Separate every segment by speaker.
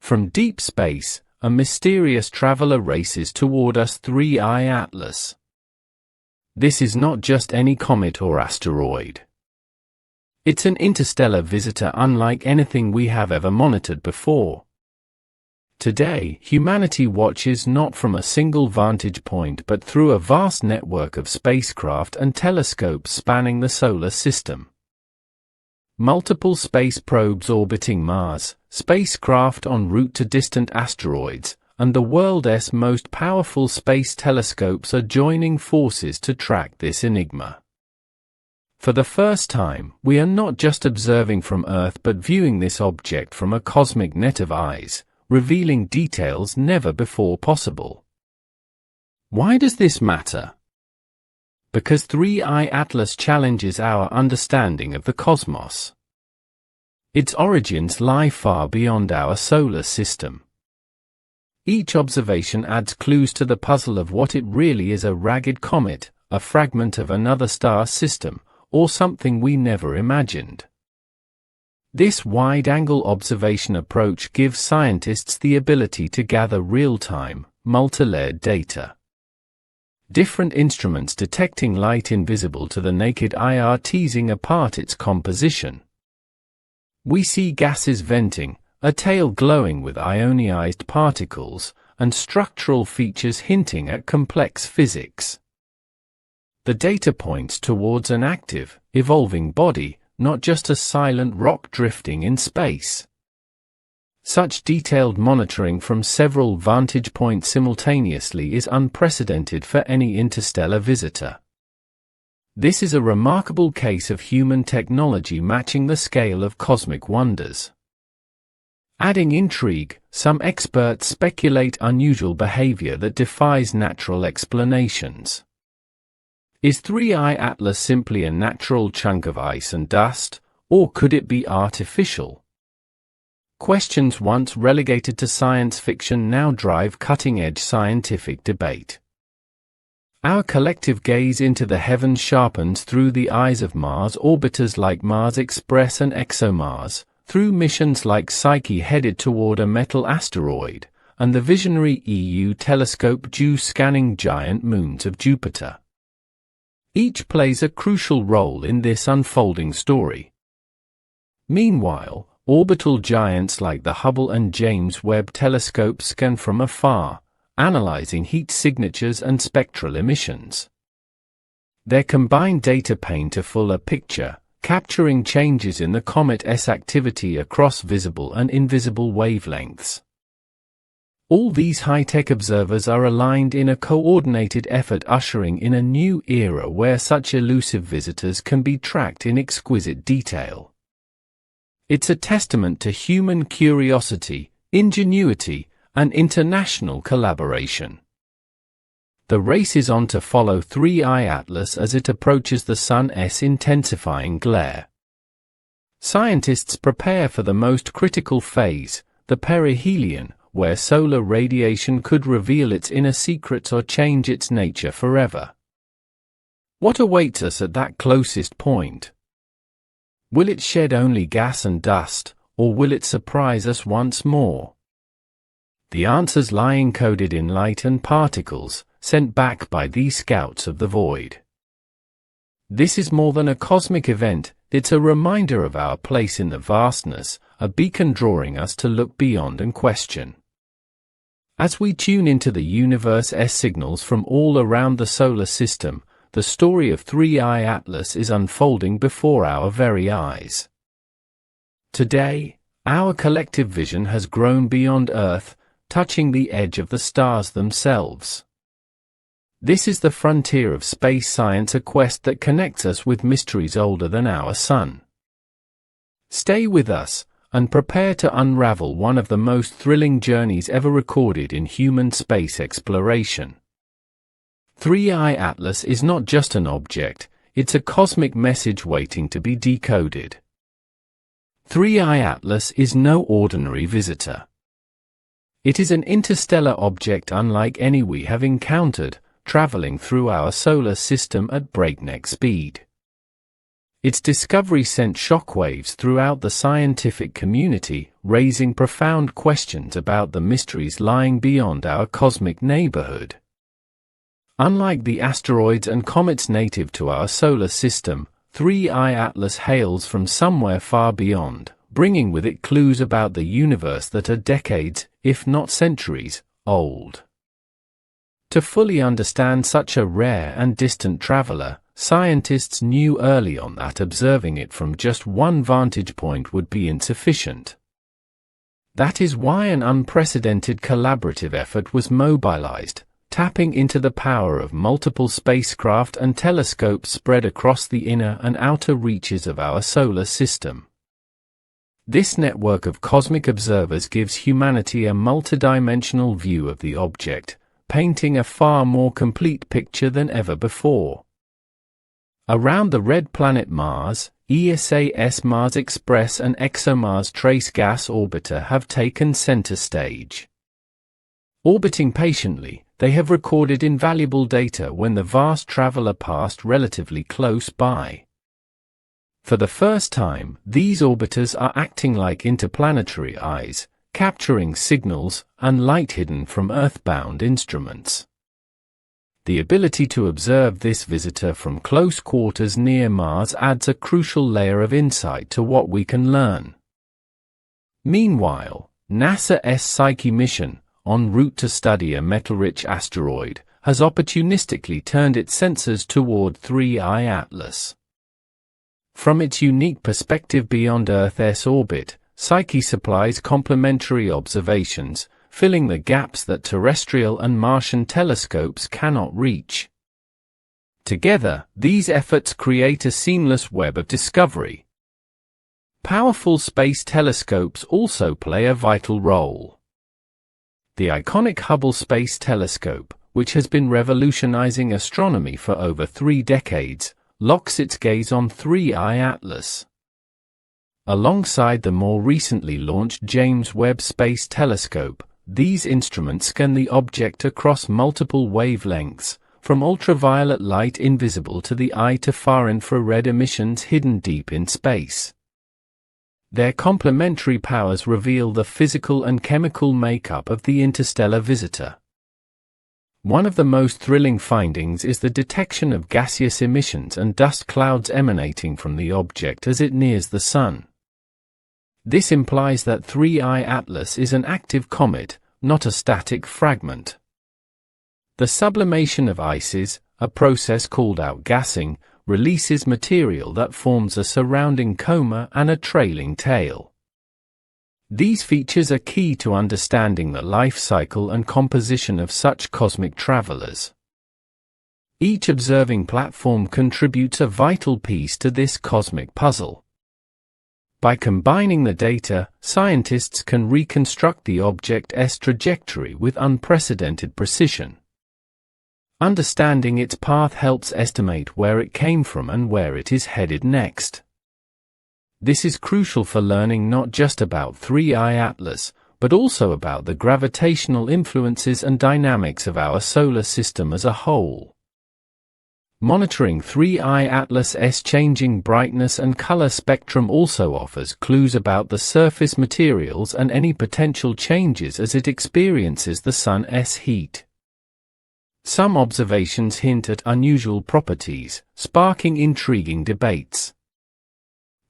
Speaker 1: From deep space, a mysterious traveler races toward us 3I Atlas. This is not just any comet or asteroid. It's an interstellar visitor unlike anything we have ever monitored before. Today, humanity watches not from a single vantage point but through a vast network of spacecraft and telescopes spanning the solar system. Multiple space probes orbiting Mars, spacecraft en route to distant asteroids, and the world's most powerful space telescopes are joining forces to track this enigma. For the first time, we are not just observing from Earth but viewing this object from a cosmic net of eyes, revealing details never before possible. Why does this matter? Because 3I Atlas challenges our understanding of the cosmos. Its origins lie far beyond our solar system. Each observation adds clues to the puzzle of what it really is: a ragged comet, a fragment of another star system, or something we never imagined. This wide-angle observation approach gives scientists the ability to gather real-time, multi-layered data. Different instruments detecting light invisible to the naked eye are teasing apart its composition. We see gases venting, a tail glowing with ionized particles, and structural features hinting at complex physics. The data points towards an active, evolving body, not just a silent rock drifting in space. Such detailed monitoring from several vantage points simultaneously is unprecedented for any interstellar visitor. This is a remarkable case of human technology matching the scale of cosmic wonders. Adding intrigue, some experts speculate unusual behavior that defies natural explanations. Is 3I Atlas simply a natural chunk of ice and dust, or could it be artificial? Questions once relegated to science fiction now drive cutting-edge scientific debate. Our collective gaze into the heavens sharpens through the eyes of Mars orbiters like Mars Express and ExoMars, through missions like Psyche headed toward a metal asteroid, and the visionary EU telescope JUICE scanning giant moons of Jupiter. Each plays a crucial role in this unfolding story. Meanwhile, orbital giants like the Hubble and James Webb telescopes scan from afar, analyzing heat signatures and spectral emissions. Their combined data paint a fuller picture, capturing changes in the comet's activity across visible and invisible wavelengths. All these high-tech observers are aligned in a coordinated effort ushering in a new era where such elusive visitors can be tracked in exquisite detail. It's a testament to human curiosity, ingenuity, and international collaboration. The race is on to follow 3I Atlas as it approaches the Sun's intensifying glare. Scientists prepare for the most critical phase, the perihelion, where solar radiation could reveal its inner secrets or change its nature forever. What awaits us at that closest point? Will it shed only gas and dust, or will it surprise us once more? The answers lie encoded in light and particles, sent back by these scouts of the void. This is more than a cosmic event, it's a reminder of our place in the vastness, a beacon drawing us to look beyond and question. As we tune into the universe's signals from all around the solar system, the story of 3I Atlas is unfolding before our very eyes. Today, our collective vision has grown beyond Earth, touching the edge of the stars themselves. This is the frontier of space science, a quest that connects us with mysteries older than our sun. Stay with us, and prepare to unravel one of the most thrilling journeys ever recorded in human space exploration. 3I Atlas is not just an object, it's a cosmic message waiting to be decoded. 3I Atlas is no ordinary visitor. It is an interstellar object unlike any we have encountered, traveling through our solar system at breakneck speed. Its discovery sent shockwaves throughout the scientific community, raising profound questions about the mysteries lying beyond our cosmic neighborhood. Unlike the asteroids and comets native to our solar system, 3I Atlas hails from somewhere far beyond, bringing with it clues about the universe that are decades, if not centuries, old. To fully understand such a rare and distant traveler, scientists knew early on that observing it from just one vantage point would be insufficient. That is why an unprecedented collaborative effort was mobilized, tapping into the power of multiple spacecraft and telescopes spread across the inner and outer reaches of our solar system. This network of cosmic observers gives humanity a multidimensional view of the object, painting a far more complete picture than ever before. Around the red planet Mars, ESA's Mars Express and ExoMars Trace Gas Orbiter have taken center stage. Orbiting patiently, they have recorded invaluable data when the vast traveler passed relatively close by. For the first time, these orbiters are acting like interplanetary eyes, capturing signals and light hidden from Earth-bound instruments. The ability to observe this visitor from close quarters near Mars adds a crucial layer of insight to what we can learn. Meanwhile, NASA's Psyche mission, en route to study a metal-rich asteroid, has opportunistically turned its sensors toward 3I Atlas. From its unique perspective beyond Earth's orbit, Psyche supplies complementary observations, filling the gaps that terrestrial and Martian telescopes cannot reach. Together, these efforts create a seamless web of discovery. Powerful space telescopes also play a vital role. The iconic Hubble Space Telescope, which has been revolutionizing astronomy for over 3 decades, locks its gaze on 3I Atlas. Alongside the more recently launched James Webb Space Telescope, these instruments scan the object across multiple wavelengths, from ultraviolet light invisible to the eye to far-infrared emissions hidden deep in space. Their complementary powers reveal the physical and chemical makeup of the interstellar visitor. One of the most thrilling findings is the detection of gaseous emissions and dust clouds emanating from the object as it nears the Sun. This implies that 3I Atlas is an active comet, not a static fragment. The sublimation of ices, a process called outgassing, releases material that forms a surrounding coma and a trailing tail. These features are key to understanding the life cycle and composition of such cosmic travelers. Each observing platform contributes a vital piece to this cosmic puzzle. By combining the data, scientists can reconstruct the object's trajectory with unprecedented precision. Understanding its path helps estimate where it came from and where it is headed next. This is crucial for learning not just about 3I Atlas, but also about the gravitational influences and dynamics of our solar system as a whole. Monitoring 3I Atlas's changing brightness and color spectrum also offers clues about the surface materials and any potential changes as it experiences the Sun's heat. Some observations hint at unusual properties, sparking intriguing debates.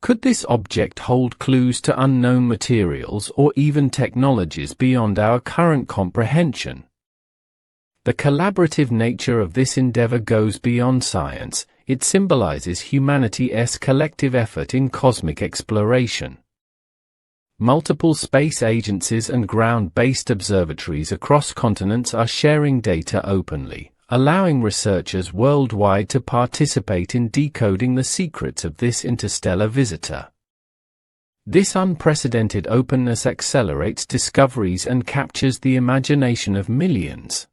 Speaker 1: Could this object hold clues to unknown materials or even technologies beyond our current comprehension? The collaborative nature of this endeavor goes beyond science. It symbolizes humanity's collective effort in cosmic exploration. Multiple space agencies and ground-based observatories across continents are sharing data openly, allowing researchers worldwide to participate in decoding the secrets of this interstellar visitor. This unprecedented openness accelerates discoveries and captures the imagination of millions.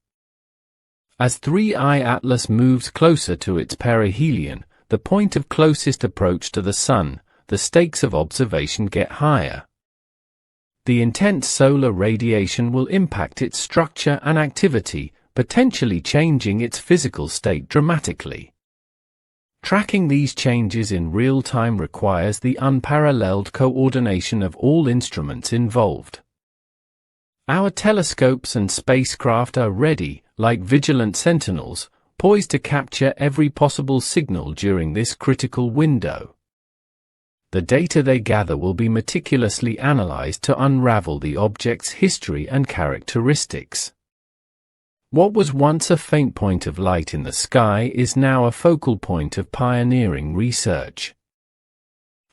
Speaker 1: As 3I Atlas moves closer to its perihelion, the point of closest approach to the Sun, the stakes of observation get higher. The intense solar radiation will impact its structure and activity, potentially changing its physical state dramatically. Tracking these changes in real time requires the unparalleled coordination of all instruments involved. Our telescopes and spacecraft are ready, like vigilant sentinels, poised to capture every possible signal during this critical window. The data they gather will be meticulously analyzed to unravel the object's history and characteristics. What was once a faint point of light in the sky is now a focal point of pioneering research.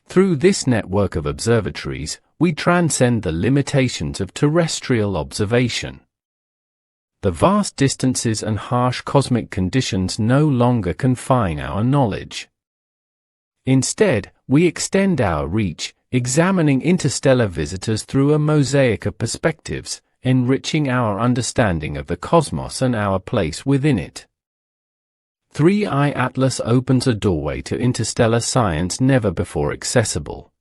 Speaker 1: Through this network of observatories, we transcend the limitations of terrestrial observation. The vast distances and harsh cosmic conditions no longer confine our knowledge. Instead, we extend our reach, examining interstellar visitors through a mosaic of perspectives, enriching our understanding of the cosmos and our place within it. 3i Atlas opens a doorway to interstellar science never before accessible.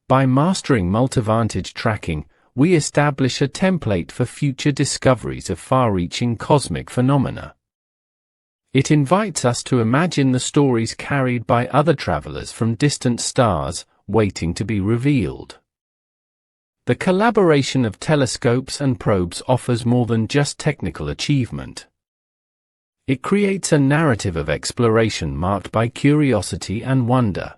Speaker 1: By mastering multivantage tracking, we establish a template for future discoveries of far-reaching cosmic phenomena. It invites us to imagine the stories carried by other travelers from distant stars, waiting to be revealed. The collaboration of telescopes and probes offers more than just technical achievement. It creates a narrative of exploration marked by curiosity and wonder.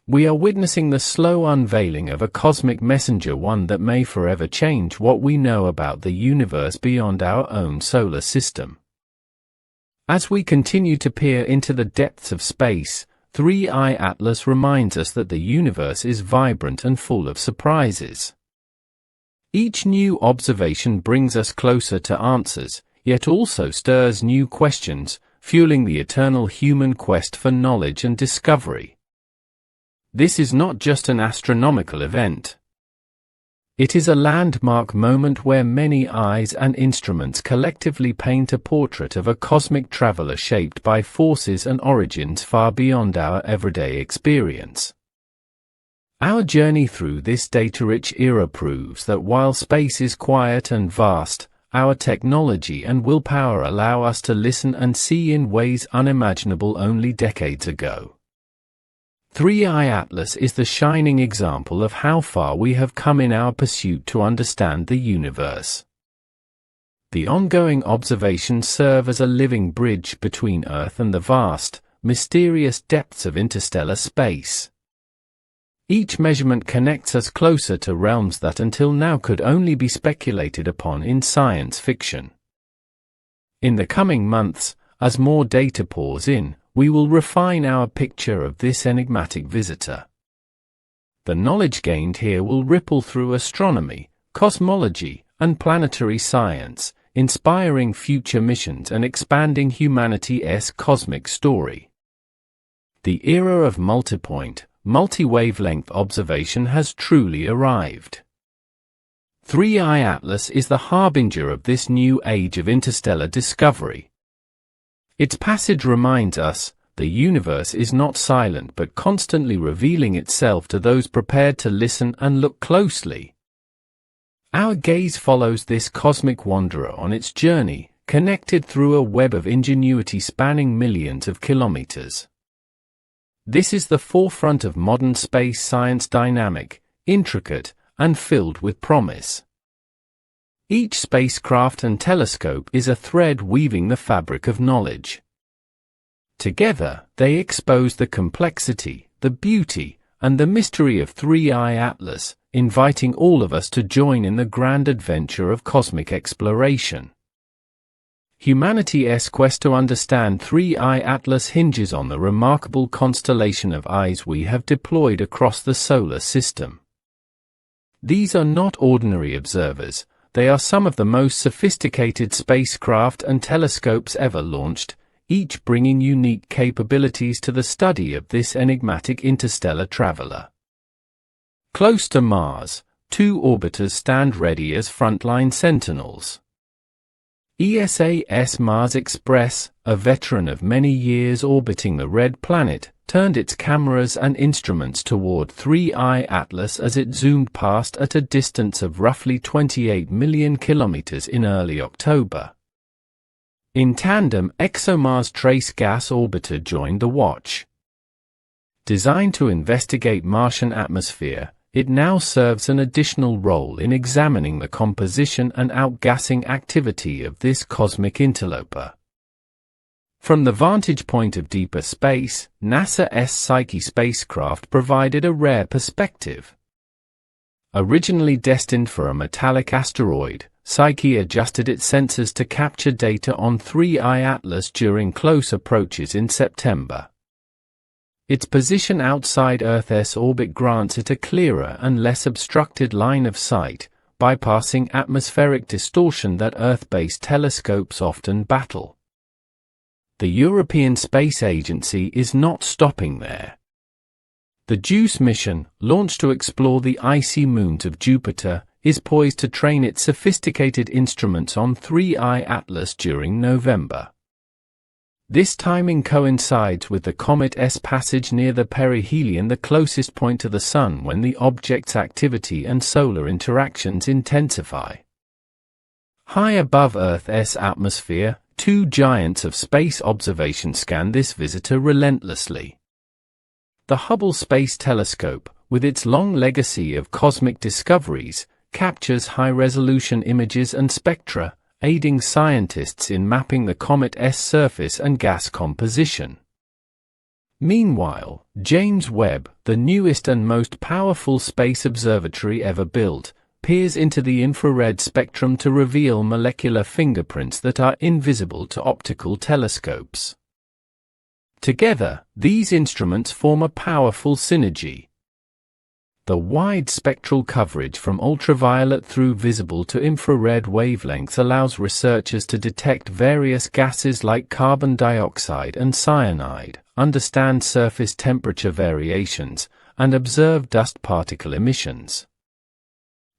Speaker 1: We are witnessing the slow unveiling of a cosmic messenger, one that may forever change what we know about the universe beyond our own solar system. As we continue to peer into the depths of space, 3i Atlas reminds us that the universe is vibrant and full of surprises. Each new observation brings us closer to answers, yet also stirs new questions, fueling the eternal human quest for knowledge and discovery. This is not just an astronomical event. It is a landmark moment where many eyes and instruments collectively paint a portrait of a cosmic traveler shaped by forces and origins far beyond our everyday experience. Our journey through this data-rich era proves that while space is quiet and vast, our technology and willpower allow us to listen and see in ways unimaginable only decades ago. 3i Atlas is the shining example of how far we have come in our pursuit to understand the universe. The ongoing observations serve as a living bridge between Earth and the vast, mysterious depths of interstellar space. Each measurement connects us closer to realms that until now could only be speculated upon in science fiction. In the coming months, as more data pours in, we will refine our picture of this enigmatic visitor. The knowledge gained here will ripple through astronomy, cosmology, and planetary science, inspiring future missions and expanding humanity's cosmic story. The era of multipoint, multi-wavelength observation has truly arrived. 3i Atlas is the harbinger of this new age of interstellar discovery. Its passage reminds us, the universe is not silent but constantly revealing itself to those prepared to listen and look closely. Our gaze follows this cosmic wanderer on its journey, connected through a web of ingenuity spanning millions of kilometers. This is the forefront of modern space science, dynamic, intricate, and filled with promise. Each spacecraft and telescope is a thread weaving the fabric of knowledge. Together, they expose the complexity, the beauty, and the mystery of 3i Atlas, inviting all of us to join in the grand adventure of cosmic exploration. Humanity's quest to understand 3i Atlas hinges on the remarkable constellation of eyes we have deployed across the solar system. These are not ordinary observers. They are some of the most sophisticated spacecraft and telescopes ever launched, each bringing unique capabilities to the study of this enigmatic interstellar traveler. Close to Mars, two orbiters stand ready as frontline sentinels. ESA's Mars Express, a veteran of many years orbiting the red planet, turned its cameras and instruments toward 3i Atlas as it zoomed past at a distance of roughly 28 million kilometers in early October. In tandem, ExoMars Trace Gas Orbiter joined the watch. Designed to investigate Martian atmosphere, it now serves an additional role in examining the composition and outgassing activity of this cosmic interloper. From the vantage point of deeper space, NASA's Psyche spacecraft provided a rare perspective. Originally destined for a metallic asteroid, Psyche adjusted its sensors to capture data on 3I Atlas during close approaches in September. Its position outside Earth's orbit grants it a clearer and less obstructed line of sight, bypassing atmospheric distortion that Earth-based telescopes often battle. The European Space Agency is not stopping there. The JUICE mission, launched to explore the icy moons of Jupiter, is poised to train its sophisticated instruments on 3I Atlas during November. This timing coincides with the comet's passage near the perihelion, the closest point to the Sun, when the object's activity and solar interactions intensify. High above Earth's atmosphere, two giants of space observation scan this visitor relentlessly. The Hubble Space Telescope, with its long legacy of cosmic discoveries, captures high-resolution images and spectra, aiding scientists in mapping the comet's surface and gas composition. Meanwhile, James Webb, the newest and most powerful space observatory ever built, peers into the infrared spectrum to reveal molecular fingerprints that are invisible to optical telescopes. Together, these instruments form a powerful synergy. The wide spectral coverage from ultraviolet through visible to infrared wavelengths allows researchers to detect various gases like carbon dioxide and cyanide, understand surface temperature variations, and observe dust particle emissions.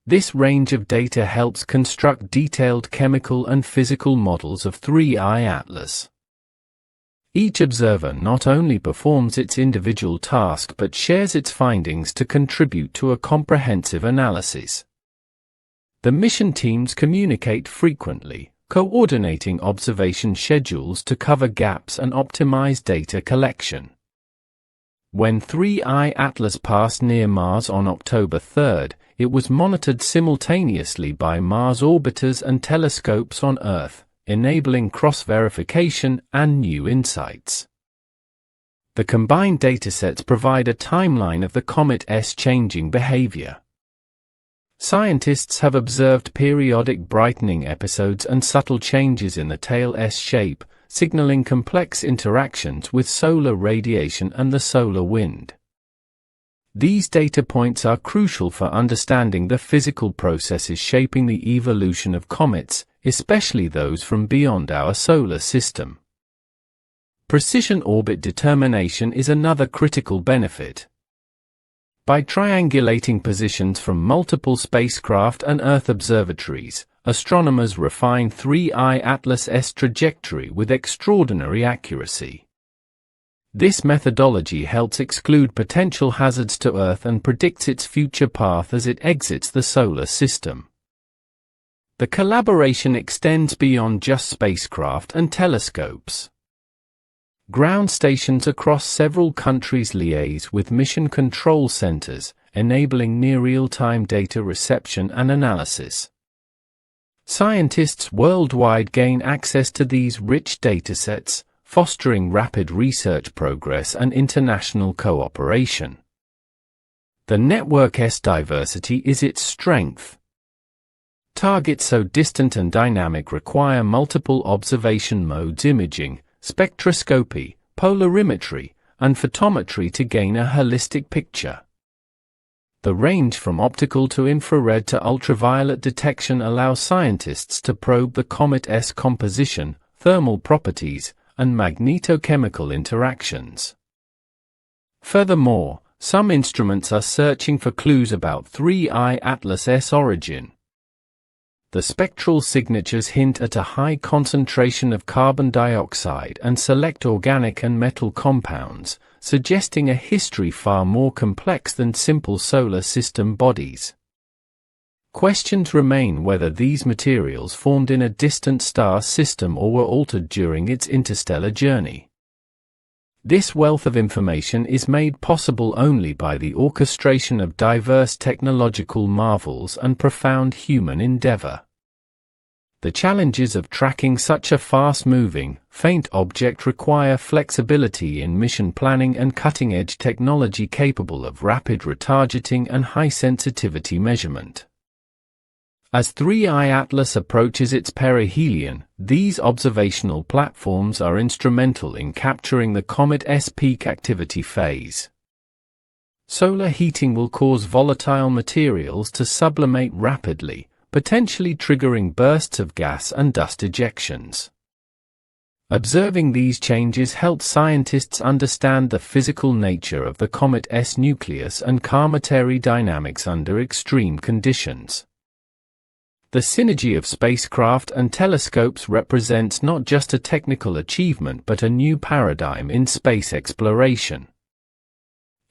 Speaker 1: This range of data helps construct detailed chemical and physical models of 3I Atlas. Each observer not only performs its individual task but shares its findings to contribute to a comprehensive analysis. The mission teams communicate frequently, coordinating observation schedules to cover gaps and optimize data collection. When 3I Atlas passed near Mars on October 3, it was monitored simultaneously by Mars orbiters and telescopes on Earth, enabling cross-verification and new insights. The combined datasets provide a timeline of the comet's changing behavior. Scientists have observed periodic brightening episodes and subtle changes in the tail's shape, signaling complex interactions with solar radiation and the solar wind. These data points are crucial for understanding the physical processes shaping the evolution of comets, especially those from beyond our solar system. Precision orbit determination is another critical benefit. By triangulating positions from multiple spacecraft and Earth observatories, astronomers refine 3I Atlas's trajectory with extraordinary accuracy. This methodology helps exclude potential hazards to Earth and predicts its future path as it exits the solar system. The collaboration extends beyond just spacecraft and telescopes. Ground stations across several countries liaise with mission control centers, enabling near real-time data reception and analysis. Scientists worldwide gain access to these rich datasets, fostering rapid research progress and international cooperation. The network's diversity is its strength. Targets so distant and dynamic require multiple observation modes: imaging, spectroscopy, polarimetry, and photometry to gain a holistic picture. The range from optical to infrared to ultraviolet detection allows scientists to probe the comet's composition, thermal properties, and magnetochemical interactions. Furthermore, some instruments are searching for clues about 3I Atlas's origin. The spectral signatures hint at a high concentration of carbon dioxide and select organic and metal compounds, suggesting a history far more complex than simple solar system bodies. Questions remain whether these materials formed in a distant star system or were altered during its interstellar journey. This wealth of information is made possible only by the orchestration of diverse technological marvels and profound human endeavor. The challenges of tracking such a fast-moving, faint object require flexibility in mission planning and cutting-edge technology capable of rapid retargeting and high-sensitivity measurement. As 3I Atlas approaches its perihelion, these observational platforms are instrumental in capturing the comet's peak activity phase. Solar heating will cause volatile materials to sublimate rapidly, potentially triggering bursts of gas and dust ejections. Observing these changes helps scientists understand the physical nature of the comet's nucleus and cometary dynamics under extreme conditions. The synergy of spacecraft and telescopes represents not just a technical achievement but a new paradigm in space exploration.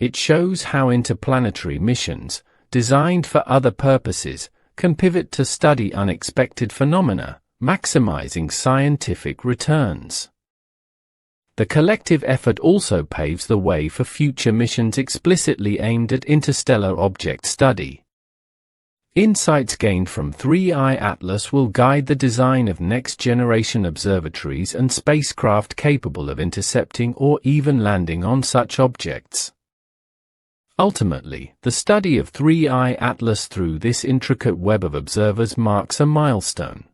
Speaker 1: It shows how interplanetary missions, designed for other purposes, can pivot to study unexpected phenomena, maximizing scientific returns. The collective effort also paves the way for future missions explicitly aimed at interstellar object study. Insights gained from 3I Atlas will guide the design of next-generation observatories and spacecraft capable of intercepting or even landing on such objects. Ultimately, the study of 3I Atlas through this intricate web of observers marks a milestone.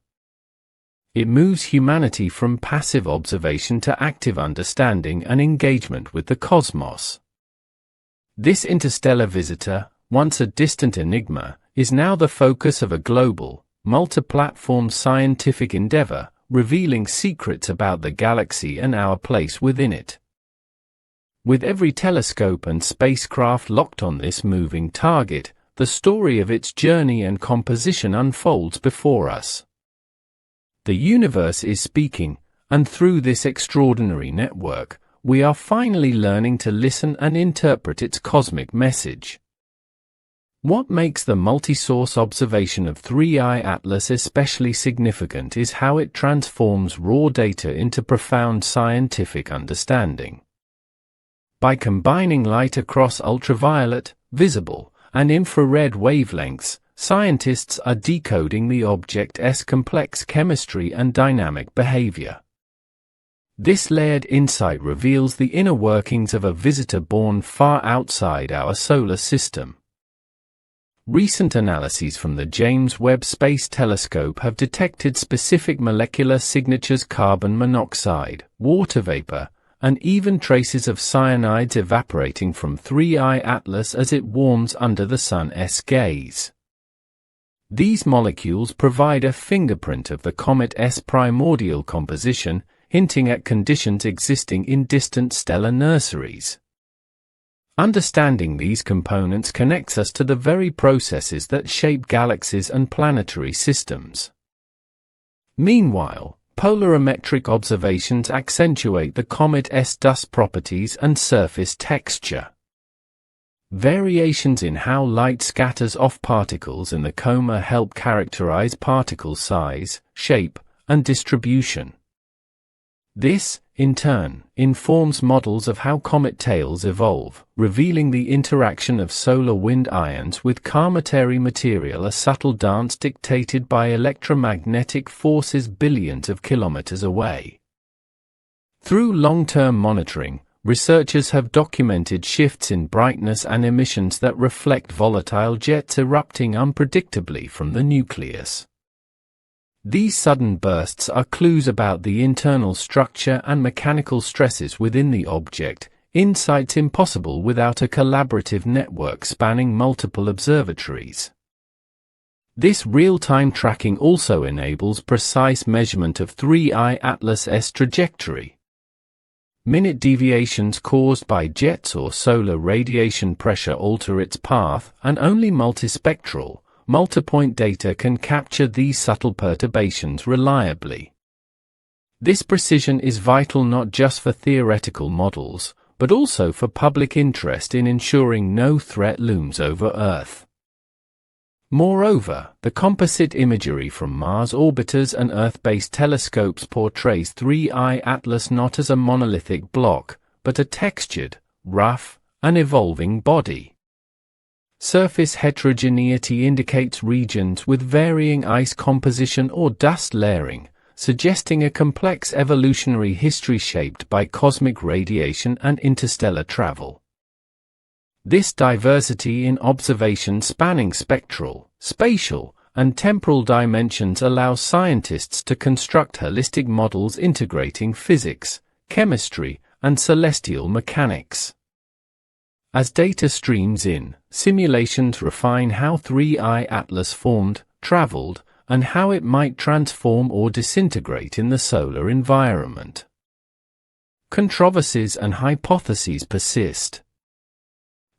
Speaker 1: It moves humanity from passive observation to active understanding and engagement with the cosmos. This interstellar visitor, once a distant enigma, is now the focus of a global, multi-platform scientific endeavor, revealing secrets about the galaxy and our place within it. With every telescope and spacecraft locked on this moving target, the story of its journey and composition unfolds before us. The universe is speaking, and through this extraordinary network, we are finally learning to listen and interpret its cosmic message. What makes the multi-source observation of 3I Atlas especially significant is how it transforms raw data into profound scientific understanding. By combining light across ultraviolet, visible, and infrared wavelengths, scientists are decoding the object's complex chemistry and dynamic behavior. This layered insight reveals the inner workings of a visitor born far outside our solar system. Recent analyses from the James Webb Space Telescope have detected specific molecular signatures: carbon monoxide, water vapor, and even traces of cyanides evaporating from 3I Atlas as it warms under the sun's gaze. These molecules provide a fingerprint of the comet's primordial composition, hinting at conditions existing in distant stellar nurseries. Understanding these components connects us to the very processes that shape galaxies and planetary systems. Meanwhile, polarimetric observations accentuate the comet's dust properties and surface texture. Variations in how light scatters off particles in the coma help characterize particle size, shape, and distribution. This, in turn, informs models of how comet tails evolve, revealing the interaction of solar wind ions with cometary material, a subtle dance dictated by electromagnetic forces billions of kilometers away. Through long-term monitoring, researchers have documented shifts in brightness and emissions that reflect volatile jets erupting unpredictably from the nucleus. These sudden bursts are clues about the internal structure and mechanical stresses within the object, insights impossible without a collaborative network spanning multiple observatories. This real-time tracking also enables precise measurement of 3I Atlas's trajectory. Minute deviations caused by jets or solar radiation pressure alter its path, and only multispectral, multipoint data can capture these subtle perturbations reliably. This precision is vital not just for theoretical models, but also for public interest in ensuring no threat looms over Earth. Moreover, the composite imagery from Mars orbiters and Earth-based telescopes portrays 3I Atlas not as a monolithic block, but a textured, rough, and evolving body. Surface heterogeneity indicates regions with varying ice composition or dust layering, suggesting a complex evolutionary history shaped by cosmic radiation and interstellar travel. This diversity in observation spanning spectral, spatial, and temporal dimensions allows scientists to construct holistic models integrating physics, chemistry, and celestial mechanics. As data streams in, simulations refine how 3I Atlas formed, traveled, and how it might transform or disintegrate in the solar environment. Controversies and hypotheses persist.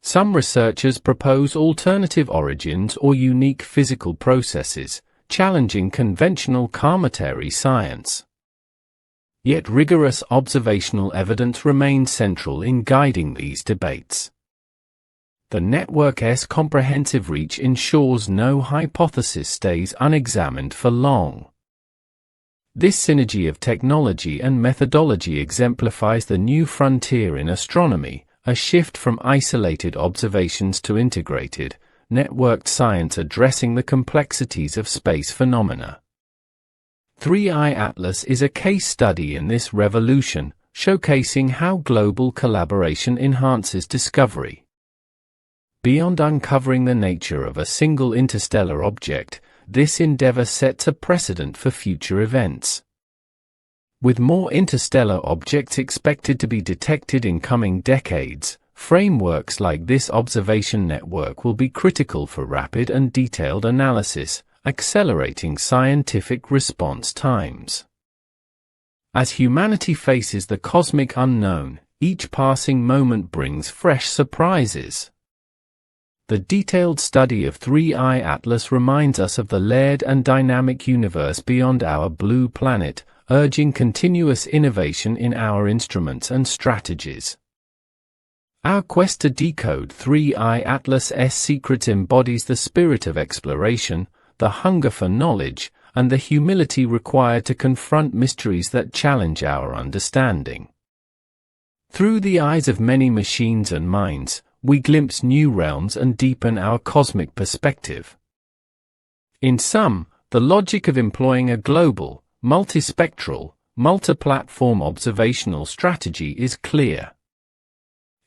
Speaker 1: Some researchers propose alternative origins or unique physical processes, challenging conventional cometary science. Yet rigorous observational evidence remains central in guiding these debates. The network's comprehensive reach ensures no hypothesis stays unexamined for long. This synergy of technology and methodology exemplifies the new frontier in astronomy, a shift from isolated observations to integrated, networked science addressing the complexities of space phenomena. 3I Atlas is a case study in this revolution, showcasing how global collaboration enhances discovery. Beyond uncovering the nature of a single interstellar object, this endeavor sets a precedent for future events. With more interstellar objects expected to be detected in coming decades, frameworks like this observation network will be critical for rapid and detailed analysis, accelerating scientific response times. As humanity faces the cosmic unknown, each passing moment brings fresh surprises. The detailed study of 3I Atlas reminds us of the layered and dynamic universe beyond our blue planet, urging continuous innovation in our instruments and strategies. Our quest to decode 3I Atlas's secrets embodies the spirit of exploration, the hunger for knowledge, and the humility required to confront mysteries that challenge our understanding. Through the eyes of many machines and minds, we glimpse new realms and deepen our cosmic perspective. In sum, the logic of employing a global, multispectral, multi-platform observational strategy is clear.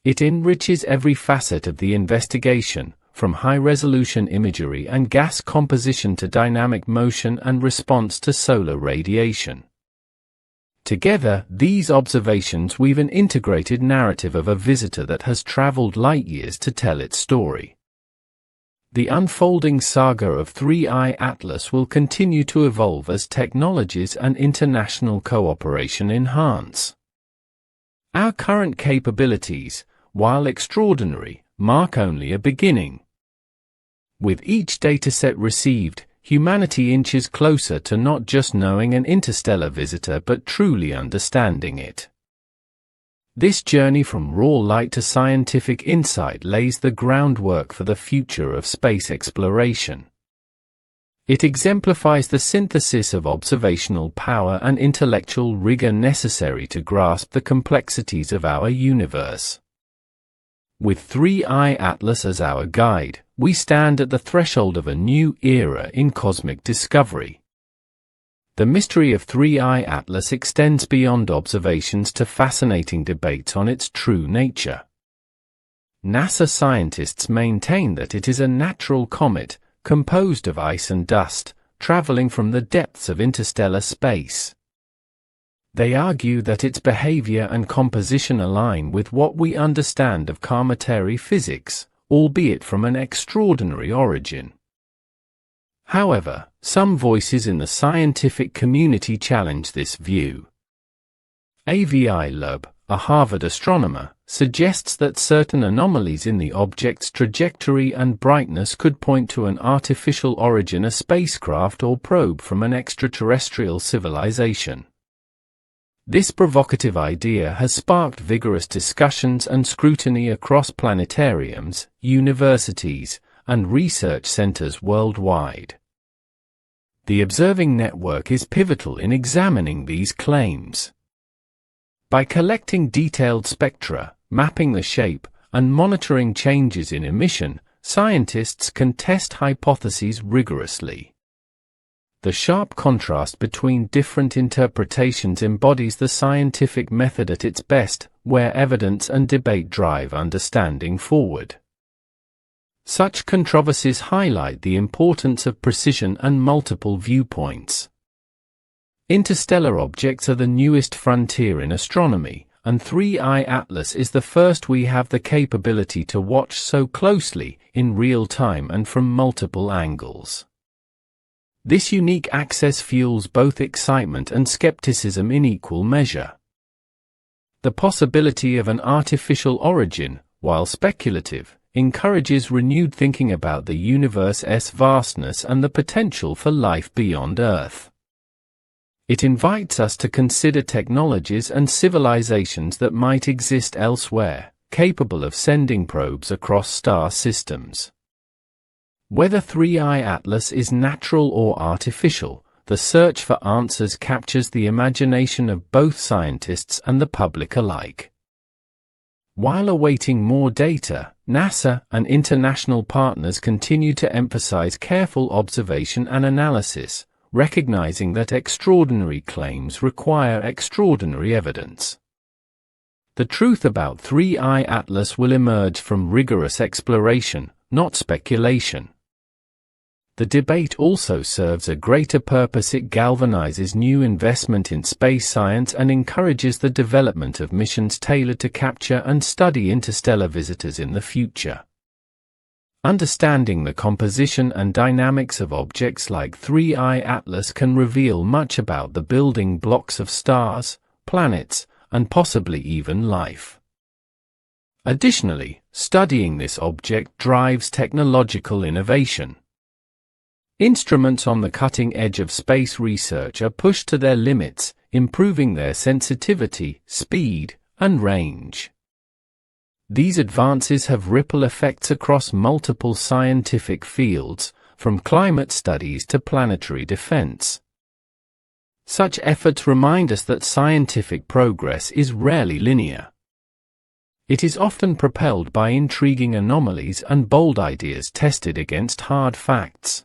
Speaker 1: It enriches every facet of the investigation, from high-resolution imagery and gas composition to dynamic motion and response to solar radiation. Together, these observations weave an integrated narrative of a visitor that has traveled light years to tell its story. The unfolding saga of 3I Atlas will continue to evolve as technologies and international cooperation enhance. Our current capabilities, while extraordinary, mark only a beginning. With each dataset received, humanity inches closer to not just knowing an interstellar visitor but truly understanding it. This journey from raw light to scientific insight lays the groundwork for the future of space exploration. It exemplifies the synthesis of observational power and intellectual rigor necessary to grasp the complexities of our universe. With 3I Atlas as our guide, we stand at the threshold of a new era in cosmic discovery. The mystery of 3I Atlas extends beyond observations to fascinating debates on its true nature. NASA scientists maintain that it is a natural comet, composed of ice and dust, traveling from the depths of interstellar space. They argue that its behavior and composition align with what we understand of cometary physics, albeit from an extraordinary origin. However, some voices in the scientific community challenge this view. Avi Loeb, a Harvard astronomer, suggests that certain anomalies in the object's trajectory and brightness could point to an artificial origin, a spacecraft or probe from an extraterrestrial civilization. This provocative idea has sparked vigorous discussions and scrutiny across planetariums, universities, and research centers worldwide. The observing network is pivotal in examining these claims. By collecting detailed spectra, mapping the shape, and monitoring changes in emission, scientists can test hypotheses rigorously. The sharp contrast between different interpretations embodies the scientific method at its best, where evidence and debate drive understanding forward. Such controversies highlight the importance of precision and multiple viewpoints. Interstellar objects are the newest frontier in astronomy, and 3I Atlas is the first we have the capability to watch so closely, in real time and from multiple angles. This unique access fuels both excitement and skepticism in equal measure. The possibility of an artificial origin, while speculative, encourages renewed thinking about the universe's vastness and the potential for life beyond Earth. It invites us to consider technologies and civilizations that might exist elsewhere, capable of sending probes across star systems. Whether 3I Atlas is natural or artificial, the search for answers captures the imagination of both scientists and the public alike. While awaiting more data, NASA and international partners continue to emphasize careful observation and analysis, recognizing that extraordinary claims require extraordinary evidence. The truth about 3I Atlas will emerge from rigorous exploration, not speculation. The debate also serves a greater purpose. It galvanizes new investment in space science and encourages the development of missions tailored to capture and study interstellar visitors in the future. Understanding the composition and dynamics of objects like 3I Atlas can reveal much about the building blocks of stars, planets, and possibly even life. Additionally, studying this object drives technological innovation. Instruments on the cutting edge of space research are pushed to their limits, improving their sensitivity, speed, and range. These advances have ripple effects across multiple scientific fields, from climate studies to planetary defense. Such efforts remind us that scientific progress is rarely linear. It is often propelled by intriguing anomalies and bold ideas tested against hard facts.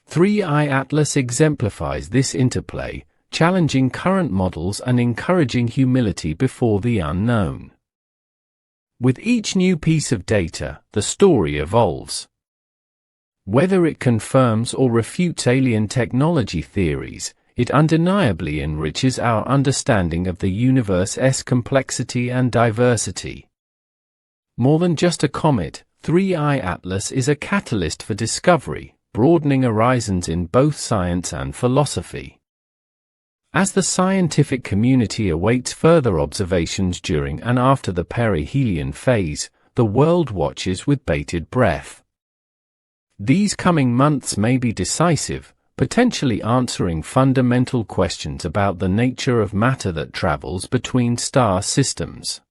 Speaker 1: 3I Atlas exemplifies this interplay, challenging current models and encouraging humility before the unknown. With each new piece of data, the story evolves. Whether it confirms or refutes alien technology theories, it undeniably enriches our understanding of the universe's complexity and diversity. More than just a comet, 3I Atlas is a catalyst for discovery, broadening horizons in both science and philosophy. As the scientific community awaits further observations during and after the perihelion phase, the world watches with bated breath. These coming months may be decisive, potentially answering fundamental questions about the nature of matter that travels between star systems.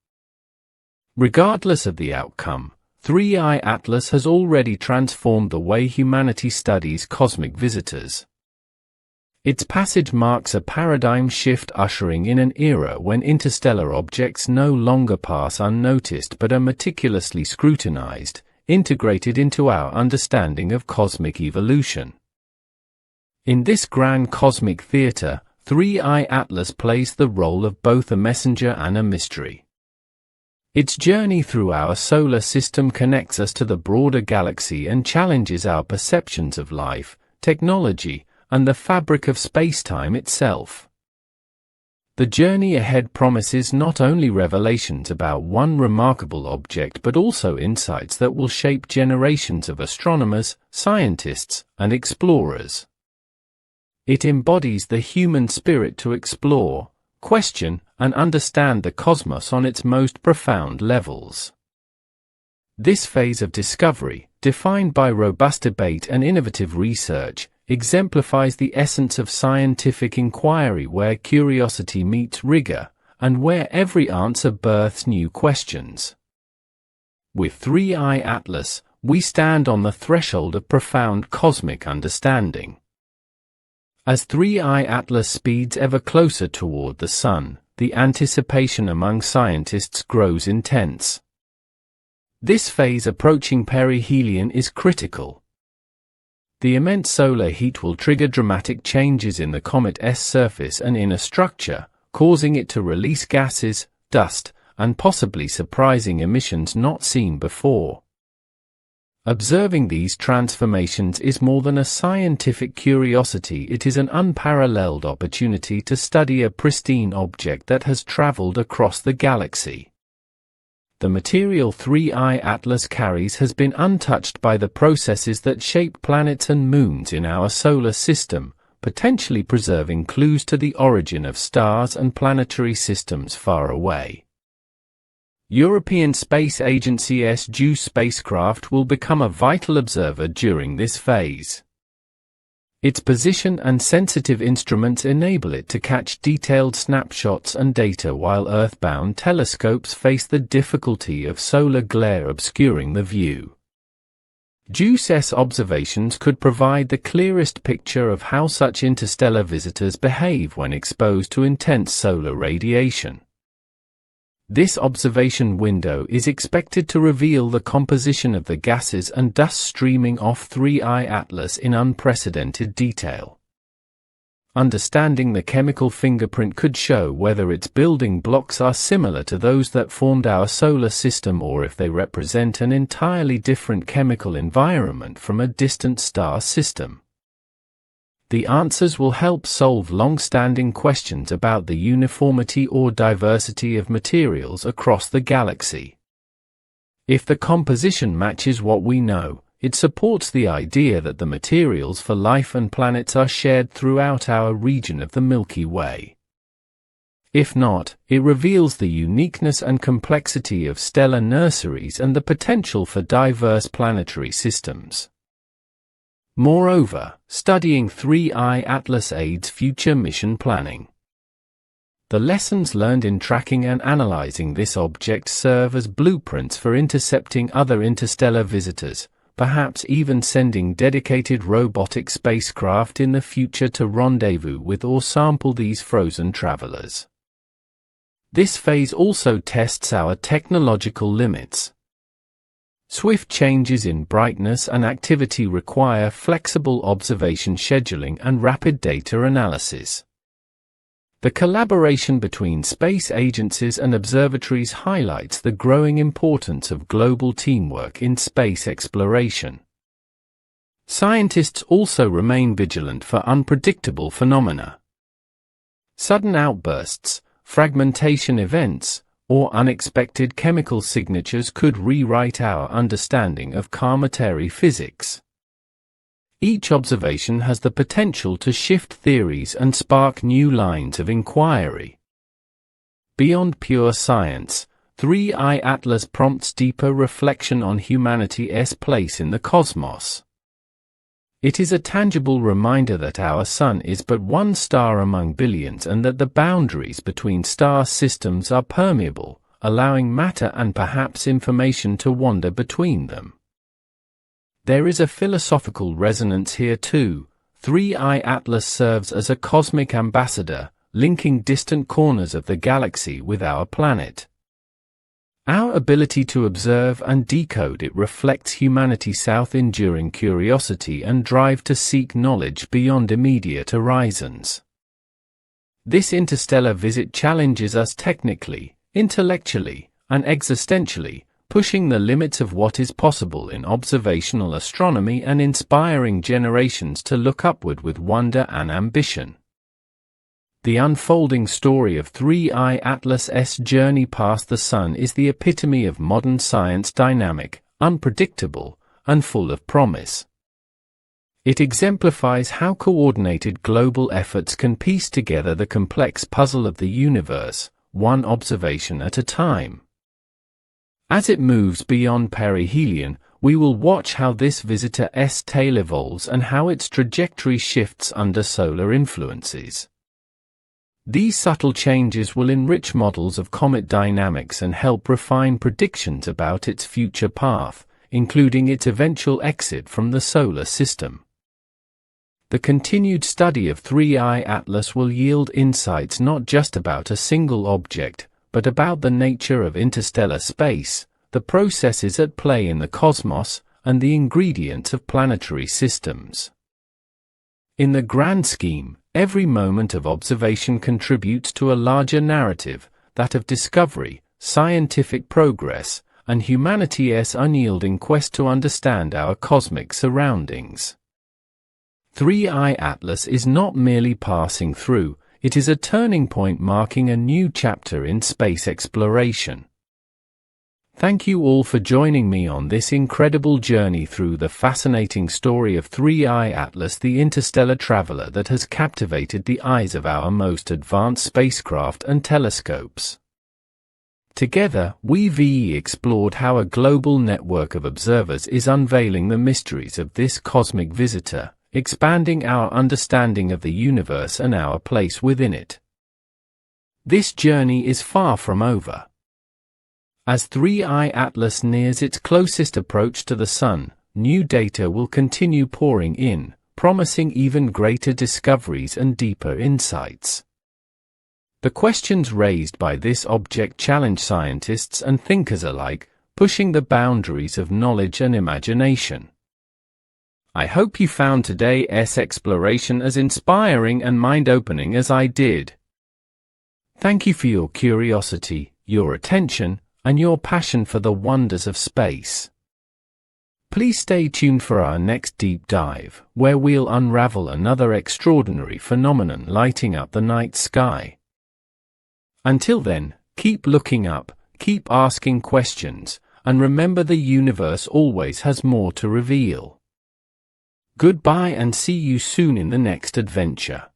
Speaker 1: Regardless of the outcome, 3I Atlas has already transformed the way humanity studies cosmic visitors. Its passage marks a paradigm shift, ushering in an era when interstellar objects no longer pass unnoticed but are meticulously scrutinized, integrated into our understanding of cosmic evolution. In this grand cosmic theater, 3I Atlas plays the role of both a messenger and a mystery. Its journey through our solar system connects us to the broader galaxy and challenges our perceptions of life, technology, and the fabric of space-time itself. The journey ahead promises not only revelations about one remarkable object but also insights that will shape generations of astronomers, scientists, and explorers. It embodies the human spirit to explore, question, and understand the cosmos on its most profound levels. This phase of discovery, defined by robust debate and innovative research, exemplifies the essence of scientific inquiry, where curiosity meets rigor, and where every answer births new questions. With 3I Atlas, we stand on the threshold of profound cosmic understanding. As 3I Atlas speeds ever closer toward the Sun, the anticipation among scientists grows intense. This phase approaching perihelion is critical. The immense solar heat will trigger dramatic changes in the comet's surface and inner structure, causing it to release gases, dust, and possibly surprising emissions not seen before. Observing these transformations is more than a scientific curiosity, it is an unparalleled opportunity to study a pristine object that has traveled across the galaxy. The material 3I Atlas carries has been untouched by the processes that shape planets and moons in our solar system, potentially preserving clues to the origin of stars and planetary systems far away. European Space Agency's JUICE spacecraft will become a vital observer during this phase. Its position and sensitive instruments enable it to catch detailed snapshots and data, while Earth-bound telescopes face the difficulty of solar glare obscuring the view. JUICE's observations could provide the clearest picture of how such interstellar visitors behave when exposed to intense solar radiation. This observation window is expected to reveal the composition of the gases and dust streaming off 3I Atlas in unprecedented detail. Understanding the chemical fingerprint could show whether its building blocks are similar to those that formed our solar system, or if they represent an entirely different chemical environment from a distant star system. The answers will help solve long-standing questions about the uniformity or diversity of materials across the galaxy. If the composition matches what we know, it supports the idea that the materials for life and planets are shared throughout our region of the Milky Way. If not, it reveals the uniqueness and complexity of stellar nurseries and the potential for diverse planetary systems. Moreover, studying 3I Atlas aids future mission planning. The lessons learned in tracking and analyzing this object serve as blueprints for intercepting other interstellar visitors, perhaps even sending dedicated robotic spacecraft in the future to rendezvous with or sample these frozen travelers. This phase also tests our technological limits. Swift changes in brightness and activity require flexible observation scheduling and rapid data analysis. The collaboration between space agencies and observatories highlights the growing importance of global teamwork in space exploration. Scientists also remain vigilant for unpredictable phenomena. Sudden outbursts, fragmentation events, or unexpected chemical signatures could rewrite our understanding of cometary physics. Each observation has the potential to shift theories and spark new lines of inquiry. Beyond pure science, 3I Atlas prompts deeper reflection on humanity's place in the cosmos. It is a tangible reminder that our Sun is but one star among billions, and that the boundaries between star systems are permeable, allowing matter and perhaps information to wander between them. There is a philosophical resonance here too. 3I Atlas serves as a cosmic ambassador, linking distant corners of the galaxy with our planet. Our ability to observe and decode it reflects humanity's enduring curiosity and drive to seek knowledge beyond immediate horizons. This interstellar visit challenges us technically, intellectually, and existentially, pushing the limits of what is possible in observational astronomy and inspiring generations to look upward with wonder and ambition. The unfolding story of 3I Atlas's journey past the Sun is the epitome of modern science, dynamic, unpredictable, and full of promise. It exemplifies how coordinated global efforts can piece together the complex puzzle of the universe, one observation at a time. As it moves beyond perihelion, we will watch how this visitor's tale evolves and how its trajectory shifts under solar influences. These subtle changes will enrich models of comet dynamics and help refine predictions about its future path, including its eventual exit from the solar system. The continued study of 3I Atlas will yield insights not just about a single object, but about the nature of interstellar space, the processes at play in the cosmos, and the ingredients of planetary systems. In the grand scheme, every moment of observation contributes to a larger narrative, that of discovery, scientific progress, and humanity's unyielding quest to understand our cosmic surroundings. 3I Atlas is not merely passing through, it is a turning point marking a new chapter in space exploration. Thank you all for joining me on this incredible journey through the fascinating story of 3I Atlas, the interstellar traveler that has captivated the eyes of our most advanced spacecraft and telescopes. Together, we've explored how a global network of observers is unveiling the mysteries of this cosmic visitor, expanding our understanding of the universe and our place within it. This journey is far from over. As 3I Atlas nears its closest approach to the Sun, new data will continue pouring in, promising even greater discoveries and deeper insights. The questions raised by this object challenge scientists and thinkers alike, pushing the boundaries of knowledge and imagination. I hope you found today's exploration as inspiring and mind-opening as I did. Thank you for your curiosity, your attention, and your passion for the wonders of space. Please stay tuned for our next deep dive, where we'll unravel another extraordinary phenomenon lighting up the night sky. Until then, keep looking up, keep asking questions, and remember the universe always has more to reveal. Goodbye and see you soon in the next adventure.